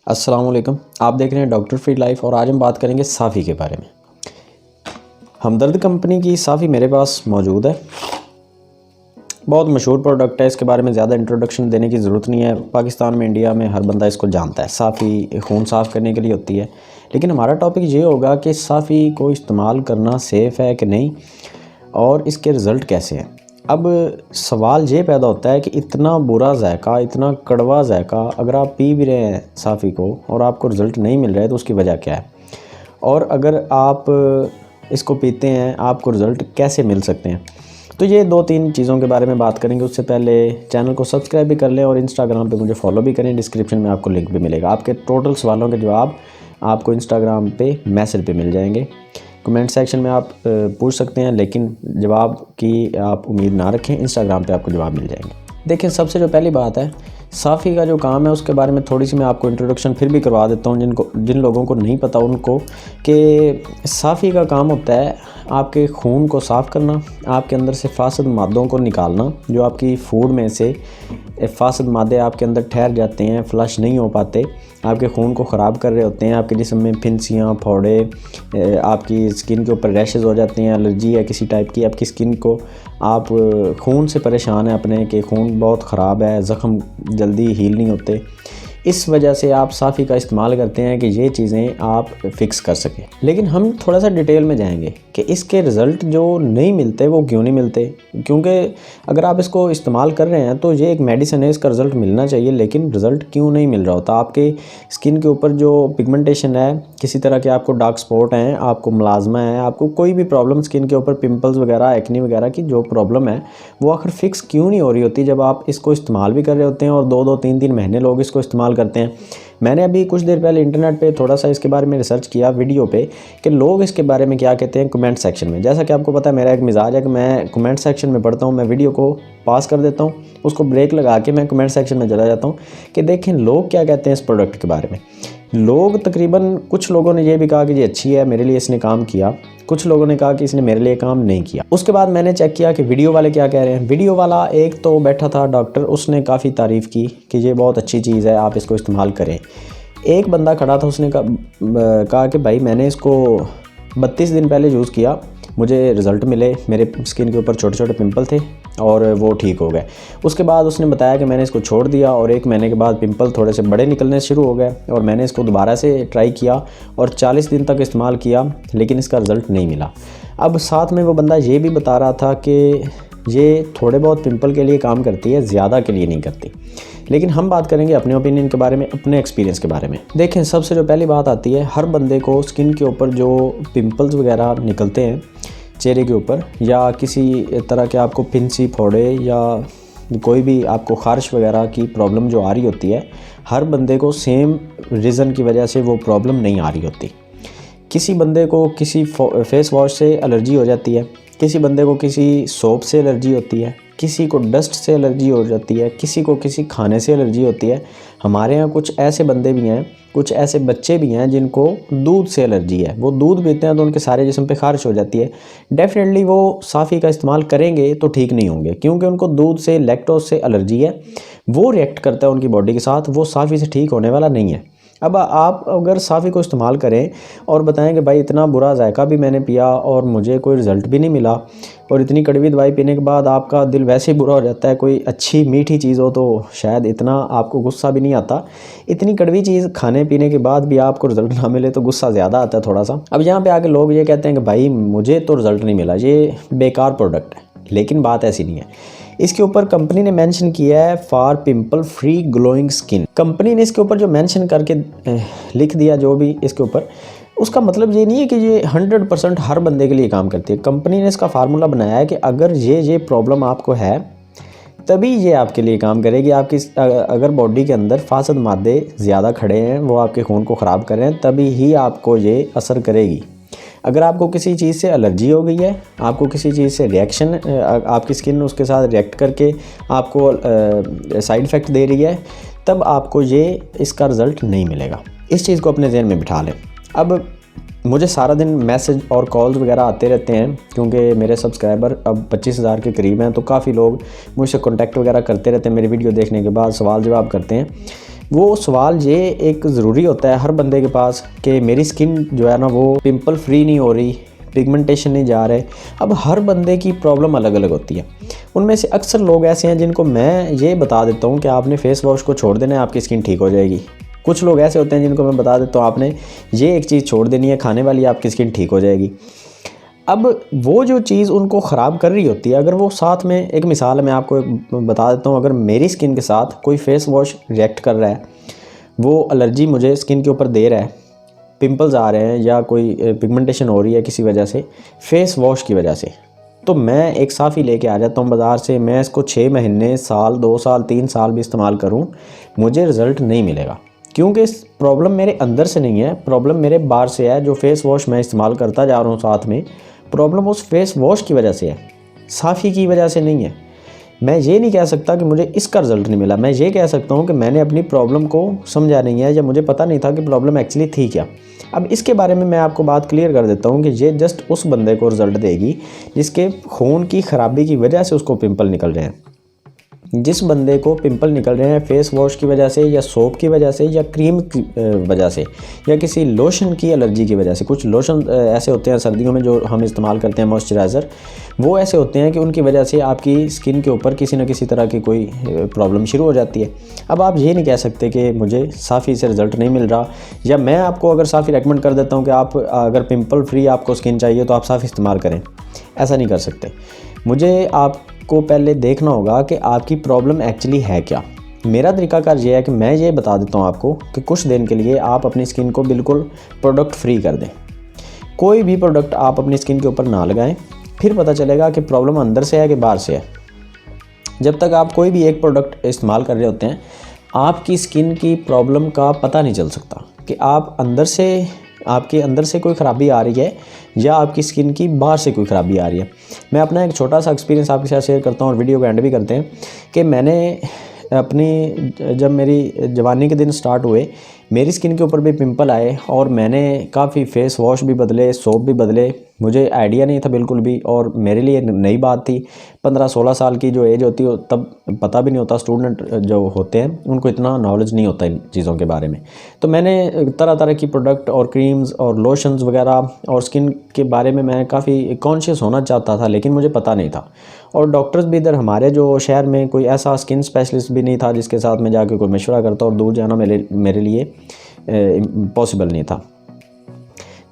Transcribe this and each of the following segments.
अस्सलाम वालेकुम। आप देख रहे हैं डॉक्टर फ्री लाइफ और आज हम बात करेंगे साफ़ी के बारे में। हमदर्द कंपनी की साफ़ी मेरे पास मौजूद है। बहुत मशहूर प्रोडक्ट है, इसके बारे में ज़्यादा इंट्रोडक्शन देने की ज़रूरत नहीं है। पाकिस्तान में, इंडिया में हर बंदा इसको जानता है। साफ़ी खून साफ़ करने के लिए होती है, लेकिन हमारा टॉपिक ये होगा कि साफ़ी को इस्तेमाल करना सेफ़ है कि नहीं और इसके रिज़ल्ट कैसे हैं। अब सवाल ये पैदा होता है कि इतना बुरा जायका, इतना कड़वा जायका अगर आप पी भी रहे हैं साफ़ी को और आपको रिज़ल्ट नहीं मिल रहा है तो उसकी वजह क्या है, और अगर आप इसको पीते हैं आपको रिज़ल्ट कैसे मिल सकते हैं। तो ये 2-3 चीज़ों के बारे में बात करेंगे। उससे पहले चैनल को सब्सक्राइब भी कर लें और इंस्टाग्राम पे मुझे फॉलो भी करें। डिस्क्रिप्शन में आपको लिंक भी मिलेगा। आपके टोटल सवालों के जवाब आपको इंस्टाग्राम पे मैसेज पे मिल जाएंगे। कमेंट सेक्शन में आप पूछ सकते हैं, लेकिन जवाब की आप उम्मीद ना रखें, इंस्टाग्राम पे आपको जवाब मिल जाएंगे। देखिए, सबसे जो पहली बात है, साफ़ी का जो काम है उसके बारे में थोड़ी सी मैं आपको इंट्रोडक्शन फिर भी करवा देता हूँ जिन लोगों को नहीं पता उनको, कि साफ़ी का काम होता है आपके खून को साफ़ करना, आपके अंदर से फासद मादों को निकालना। जो आपकी फूड में से फासद मादे आपके अंदर ठहर जाते हैं, फ्लश नहीं हो पाते, आपके खून को ख़राब कर रहे होते हैं, आपके जिस्म में फिंसियाँ, फोड़े, आपकी स्किन के ऊपर रैशेज़ हो जाते हैं, एलर्जी है किसी टाइप की आपकी स्किन को, आप खून से परेशान हैं अपने कि खून बहुत ख़राब है, ज़ख़म जल्दी हील नहीं होते। इस वजह से आप साफ़ी का इस्तेमाल करते हैं कि ये चीज़ें आप फ़िक्स कर सकें। लेकिन हम थोड़ा सा डिटेल में जाएंगे कि इसके रिज़ल्ट जो नहीं मिलते वो क्यों नहीं मिलते। क्योंकि अगर आप इसको इस्तेमाल कर रहे हैं तो ये एक मेडिसिन है, इसका रिज़ल्ट मिलना चाहिए, लेकिन रिज़ल्ट क्यों नहीं मिल रहा होता। आपके स्किन के ऊपर जो पिगमेंटेशन है, किसी तरह के आपको डार्क स्पॉट हैं, आपको मलाज़मा है, आपको कोई भी प्रॉब्लम स्किन के ऊपर, पिंपल्स वगैरह, एक्नी वगैरह की जो प्रॉब्लम है वो आखिर फ़िक्स क्यों नहीं हो रही होती जब आप इसको इस्तेमाल भी कर रहे होते हैं और 2-2, 3-3 महीने लोग इसको इस्तेमाल करते हैं। मैंने अभी कुछ देर पहले इंटरनेट पे थोड़ा सा इसके बारे में रिसर्च किया वीडियो पे कि लोग इसके बारे में क्या कहते हैं कमेंट सेक्शन में। जैसा कि आपको पता है, मेरा एक मिजाज है कि मैं कमेंट सेक्शन में पढ़ता हूँ, मैं वीडियो को पास कर देता हूँ, उसको ब्रेक लगा के मैं कमेंट सेक्शन में चला जाता हूँ कि देखें लोग क्या कहते हैं इस प्रोडक्ट के बारे में। लोग तकरीबन, कुछ लोगों ने ये भी कहा कि ये अच्छी है, मेरे लिए इसने काम किया, कुछ लोगों ने कहा कि इसने मेरे लिए काम नहीं किया। उसके बाद मैंने चेक किया कि वीडियो वाले क्या कह रहे हैं। वीडियो वाला एक तो बैठा था डॉक्टर, उसने काफ़ी तारीफ़ की कि ये बहुत अच्छी चीज़ है, आप इसको इस्तेमाल करें। एक बंदा खड़ा था, उसने कहा कि भाई मैंने इसको 32 दिन पहले यूज़ किया, मुझे रिज़ल्ट मिले, मेरे स्किन के ऊपर छोटे छोटे पिंपल थे और वो ठीक हो गए। उसके बाद उसने बताया कि मैंने इसको छोड़ दिया और 1 महीने के बाद पिंपल थोड़े से बड़े निकलने शुरू हो गए और मैंने इसको दोबारा से ट्राई किया और 40 दिन तक इस्तेमाल किया, लेकिन इसका रिज़ल्ट नहीं मिला। अब साथ में वो बंदा ये भी बता रहा था कि ये थोड़े बहुत पिंपल के लिए काम करती है, ज़्यादा के लिए नहीं करती। लेकिन हम बात करेंगे अपने ओपिनियन के बारे में, अपने एक्सपीरियंस के बारे में। देखें, सबसे जो पहली बात आती है, हर बंदे को स्किन के ऊपर जो पिंपल्स वगैरह निकलते हैं चेहरे के ऊपर, या किसी तरह के आपको फिंसी, फोड़े या कोई भी आपको खारिश वगैरह की प्रॉब्लम जो आ रही होती है, हर बंदे को सेम रीज़न की वजह से वो प्रॉब्लम नहीं आ रही होती। किसी बंदे को किसी फेस वॉश से एलर्जी हो जाती है, किसी बंदे को किसी सोप से एलर्जी होती है, किसी को डस्ट से एलर्जी हो जाती है, किसी को किसी खाने से एलर्जी होती है। हमारे यहाँ कुछ ऐसे बंदे भी हैं, कुछ ऐसे बच्चे भी हैं जिनको दूध से एलर्जी है। वो दूध पीते हैं तो उनके सारे जिस्म पे खारिश हो जाती है। डेफिनेटली वो साफ़ी का इस्तेमाल करेंगे तो ठीक नहीं होंगे, क्योंकि उनको दूध से, लैक्टोज से एलर्जी है, वो रिएक्ट करता है उनकी बॉडी के साथ, वो साफ़ी से ठीक होने वाला नहीं है। अब आप अगर साफ़ी को इस्तेमाल करें और बताएं कि भाई इतना बुरा जायका भी मैंने पिया और मुझे कोई रिज़ल्ट भी नहीं मिला, और इतनी कड़वी दवाई पीने के बाद आपका दिल वैसे ही बुरा हो जाता है, कोई अच्छी मीठी चीज़ हो तो शायद इतना आपको गुस्सा भी नहीं आता, इतनी कड़वी चीज़ खाने पीने के बाद भी आपको रिज़ल्ट ना मिले तो गुस्सा ज़्यादा आता है थोड़ा सा। अब यहाँ पे आके लोग ये कहते हैं कि भाई मुझे तो रिज़ल्ट नहीं मिला, ये बेकार प्रोडक्ट है। लेकिन बात ऐसी नहीं है। इसके ऊपर कंपनी ने मेंशन किया है for pimple free glowing skin. Company ने इसके ऊपर जो मेंशन करके लिख दिया जो भी इसके ऊपर, उसका मतलब ये नहीं है कि ये 100% हर बंदे के लिए काम करती है। कंपनी ने इसका फार्मूला बनाया है कि अगर ये प्रॉब्लम आपको है तभी ये आपके लिए काम करेगी। आपकी अगर बॉडी के अंदर फासद मादे ज़्यादा खड़े हैं, वो आपके खून को ख़राब कर रहे हैं, तभी ही आपको ये असर करेगी। अगर आपको किसी चीज़ से एलर्जी हो गई है, आपको किसी चीज़ से रिएक्शन, आपकी स्किन उसके साथ रिएक्ट करके आपको साइड इफ़ेक्ट दे रही है, तब आपको ये इसका रिज़ल्ट नहीं मिलेगा। इस चीज़ को अपने ज़हन में बिठा लें। अब मुझे सारा दिन मैसेज और कॉल्स वगैरह आते रहते हैं, क्योंकि मेरे सब्सक्राइबर अब 25,000 के करीब हैं, तो काफ़ी लोग मुझसे कॉन्टैक्ट वगैरह करते रहते हैं, मेरी वीडियो देखने के बाद सवाल जवाब करते हैं। वो सवाल ये एक ज़रूरी होता है हर बंदे के पास कि मेरी स्किन जो है ना वो पिंपल फ्री नहीं हो रही, पिगमेंटेशन नहीं जा रहे। अब हर बंदे की प्रॉब्लम अलग अलग होती है। उनमें से अक्सर लोग ऐसे हैं जिनको मैं ये बता देता हूँ कि आपने फेस वॉश को छोड़ देना है, आपकी स्किन ठीक हो जाएगी। कुछ लोग ऐसे होते हैं जिनको मैं बता देता हूँ आपने ये एक चीज़ छोड़ देनी है खाने वाली, आपकी स्किन ठीक हो जाएगी। अब वो जो चीज़ उनको ख़राब कर रही होती है, अगर वो साथ में, एक मिसाल है मैं आपको बता देता हूँ, अगर मेरी स्किन के साथ कोई फेस वॉश रिएक्ट कर रहा है, वो एलर्जी मुझे स्किन के ऊपर दे रहा है, पिंपल्स आ रहे हैं या कोई पिगमेंटेशन हो रही है किसी वजह से फेस वॉश की वजह से, तो मैं एक साफ़ी लेके आ जाता हूँ बाज़ार से। मैं इसको 6 महीने, साल, 2 साल, 3 साल भी इस्तेमाल करूँ, मुझे रिज़ल्ट नहीं मिलेगा, क्योंकि प्रॉब्लम मेरे अंदर से नहीं है, प्रॉब्लम मेरे बाहर से है। जो फेस वॉश मैं इस्तेमाल करता जा रहा हूँ साथ में, प्रॉब्लम उस फेस वॉश की वजह से है, साफ़ी की वजह से नहीं है। मैं ये नहीं कह सकता कि मुझे इसका रिज़ल्ट नहीं मिला, मैं ये कह सकता हूँ कि मैंने अपनी प्रॉब्लम को समझा नहीं है या मुझे पता नहीं था कि प्रॉब्लम एक्चुअली थी क्या। अब इसके बारे में मैं आपको बात क्लियर कर देता हूँ कि ये जस्ट उस बंदे को रिज़ल्ट देगी जिसके खून की ख़राबी की वजह से उसको पिंपल निकल रहे हैं। जिस बंदे को पिंपल निकल रहे हैं फेस वॉश की वजह से या सोप की वजह से या क्रीम की वजह से या किसी लोशन की एलर्जी की वजह से, कुछ लोशन ऐसे होते हैं सर्दियों में जो हम इस्तेमाल करते हैं मॉइस्चराइज़र, वो ऐसे होते हैं कि उनकी वजह से आपकी स्किन के ऊपर किसी न किसी तरह की कोई प्रॉब्लम शुरू हो जाती है। अब आप ये नहीं कह सकते कि मुझे साफ़ी से रिज़ल्ट नहीं मिल रहा, या मैं आपको अगर साफ़ी रेकमेंड कर देता हूँ कि आप अगर पिंपल फ्री आपको स्किन चाहिए तो आप साफ़ी इस्तेमाल करें, ऐसा नहीं कर सकते। मुझे आपको पहले देखना होगा कि आपकी प्रॉब्लम एक्चुअली है क्या। मेरा तरीकाकार ये है कि मैं ये बता देता हूँ आपको कि कुछ दिन के लिए आप अपनी स्किन को बिल्कुल प्रोडक्ट फ्री कर दें, कोई भी प्रोडक्ट आप अपनी स्किन के ऊपर ना लगाएं, फिर पता चलेगा कि प्रॉब्लम अंदर से है कि बाहर से है। जब तक आप कोई भी एक प्रोडक्ट इस्तेमाल कर रहे होते हैं, आपकी स्किन की प्रॉब्लम का पता नहीं चल सकता कि आप अंदर से, आपके अंदर से कोई ख़राबी आ रही है या आपकी स्किन की बाहर से कोई ख़राबी आ रही है। मैं अपना एक छोटा सा एक्सपीरियंस आपके साथ शेयर करता हूँ और वीडियो को एंड भी करते हैं कि मैंने अपनी, जब मेरी जवानी के दिन स्टार्ट हुए, मेरी स्किन के ऊपर भी पिंपल आए और मैंने काफ़ी फेस वॉश भी बदले, सोप भी बदले। मुझे आइडिया नहीं था बिल्कुल भी, और मेरे लिए नई बात थी। 15-16 साल की जो एज होती है तब पता भी नहीं होता, स्टूडेंट जो होते हैं उनको इतना नॉलेज नहीं होता इन चीज़ों के बारे में। तो मैंने तरह तरह की प्रोडक्ट और क्रीम्स और लोशंस वगैरह और स्किन के बारे में मैं काफ़ी कॉन्शियस होना चाहता था, लेकिन मुझे पता नहीं था। और डॉक्टर्स भी इधर हमारे जो शहर में कोई ऐसा स्किन स्पेशलिस्ट भी नहीं था जिसके साथ मैं जाके कोई मशवरा करता, और दूर जाना मेरे लिए पॉसिबल नहीं था।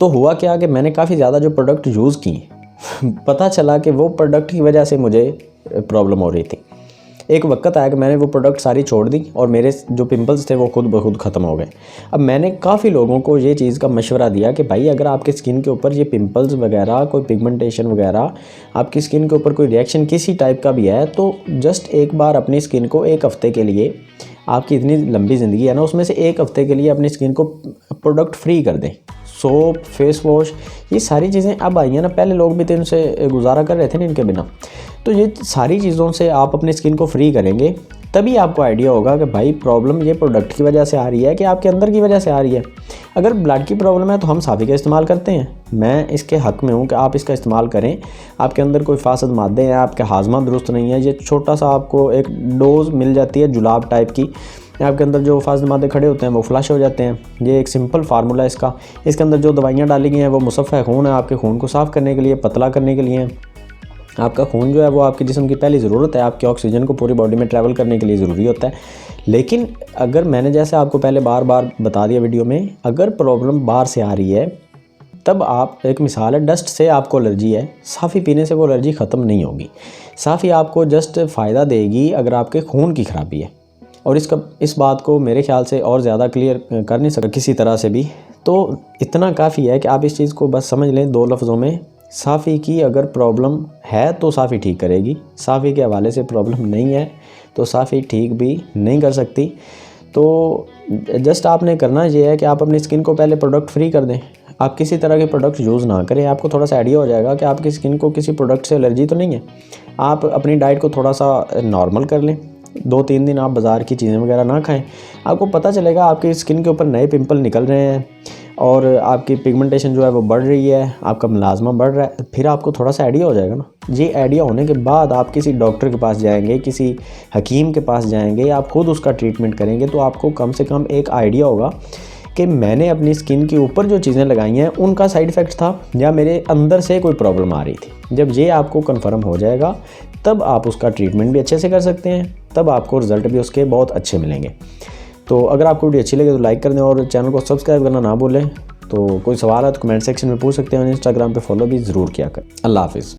तो हुआ क्या कि मैंने काफ़ी ज़्यादा जो प्रोडक्ट यूज़ किए पता चला कि वो प्रोडक्ट की वजह से मुझे प्रॉब्लम हो रही थी। एक वक्त आया कि मैंने वो प्रोडक्ट सारी छोड़ दी और मेरे जो पिंपल्स थे वो खुद ब खुद ख़त्म हो गए। अब मैंने काफ़ी लोगों को ये चीज़ का मशवरा दिया कि भाई अगर आपके स्किन के ऊपर ये पिंपल्स वगैरह, कोई पिगमेंटेशन वगैरह, आपकी स्किन के ऊपर कोई रिएक्शन किसी टाइप का भी है, तो जस्ट एक बार अपनी स्किन को एक हफ़्ते के लिए, आपकी इतनी लंबी ज़िंदगी है ना, उसमें से एक हफ़्ते के लिए अपनी स्किन को प्रोडक्ट फ्री कर दें। सोप, फेस वॉश, ये सारी चीज़ें अब आई हैं ना, पहले लोग भी तो इनसे गुजारा कर रहे थे ना इनके बिना। तो ये सारी चीज़ों से आप अपनी स्किन को फ्री करेंगे, तभी आपको आइडिया होगा कि भाई प्रॉब्लम ये प्रोडक्ट की वजह से आ रही है कि आपके अंदर की वजह से आ रही है। अगर ब्लड की प्रॉब्लम है तो हम साफ़ी का इस्तेमाल करते हैं, मैं इसके हक़ में हूँ कि आप इसका इस्तेमाल करें। आपके अंदर कोई फासद मादे हैं, आपके हाजमा दुरुस्त नहीं है, ये छोटा सा आपको एक डोज मिल जाती है जुलाब टाइप की, आपके अंदर जो फासद मादे खड़े होते हैं वो फ्लश हो जाते हैं। ये एक सिंपल फार्मूला है इसका। इसके अंदर जो दवाइयाँ डाली गई हैं वो मुसफ़्फ़ा खून है, आपके खून को साफ़ करने के लिए, पतला करने के लिए। आपका खून जो है वो आपके जिस्म की पहली ज़रूरत है, आपके ऑक्सीजन को पूरी बॉडी में ट्रैवल करने के लिए ज़रूरी होता है। लेकिन अगर मैंने जैसे आपको पहले बार बार बता दिया वीडियो में, अगर प्रॉब्लम बाहर से आ रही है, तब आप, एक मिसाल है डस्ट से आपको एलर्जी है, साफ़ी पीने से वो एलर्जी ख़त्म नहीं होगी। साफ़ी आपको जस्ट फ़ायदा देगी अगर आपके खून की ख़राबी है, और इस बात को मेरे ख्याल से और ज़्यादा क्लियर कर नहीं सकता किसी तरह से भी। तो इतना काफ़ी है कि आप इस चीज़ को बस समझ लें 2 लफ्ज़ों में, साफ़ी की अगर प्रॉब्लम है तो साफ़ी ठीक करेगी, साफ़ी के हवाले से प्रॉब्लम नहीं है तो साफ़ी ठीक भी नहीं कर सकती। तो जस्ट आपने करना ये है कि आप अपनी स्किन को पहले प्रोडक्ट फ्री कर दें, आप किसी तरह के प्रोडक्ट यूज़ ना करें। आपको थोड़ा सा आइडिया हो जाएगा कि आपकी स्किन को किसी प्रोडक्ट से एलर्जी तो नहीं है। आप अपनी डाइट को थोड़ा सा नॉर्मल कर लें, 2-3 दिन आप बाज़ार की चीज़ें वगैरह ना खाएं, आपको पता चलेगा आपकी स्किन के ऊपर नए पिंपल निकल रहे हैं और आपकी पिगमेंटेशन जो है वो बढ़ रही है, आपका मुलाजमा बढ़ रहा है। फिर आपको थोड़ा सा आइडिया हो जाएगा ना। ये आइडिया होने के बाद आप किसी डॉक्टर के पास जाएंगे, किसी हकीम के पास जाएंगे, आप खुद उसका ट्रीटमेंट करेंगे, तो आपको कम से कम एक आइडिया होगा कि मैंने अपनी स्किन के ऊपर जो चीज़ें लगाई हैं उनका साइड इफ़ेक्ट था या मेरे अंदर से कोई प्रॉब्लम आ रही थी। जब ये आपको कंफर्म हो जाएगा तब आप उसका ट्रीटमेंट भी अच्छे से कर सकते हैं, तब आपको रिज़ल्ट भी उसके बहुत अच्छे मिलेंगे। तो अगर आपको वीडियो अच्छी लगे तो लाइक कर दें और चैनल को सब्सक्राइब करना ना भूलें। तो कोई सवाल है तो कमेंट सेक्शन में पूछ सकते हैं और इंस्टाग्राम पे फॉलो भी ज़रूर किया करें। अल्लाह हाफ़िज़।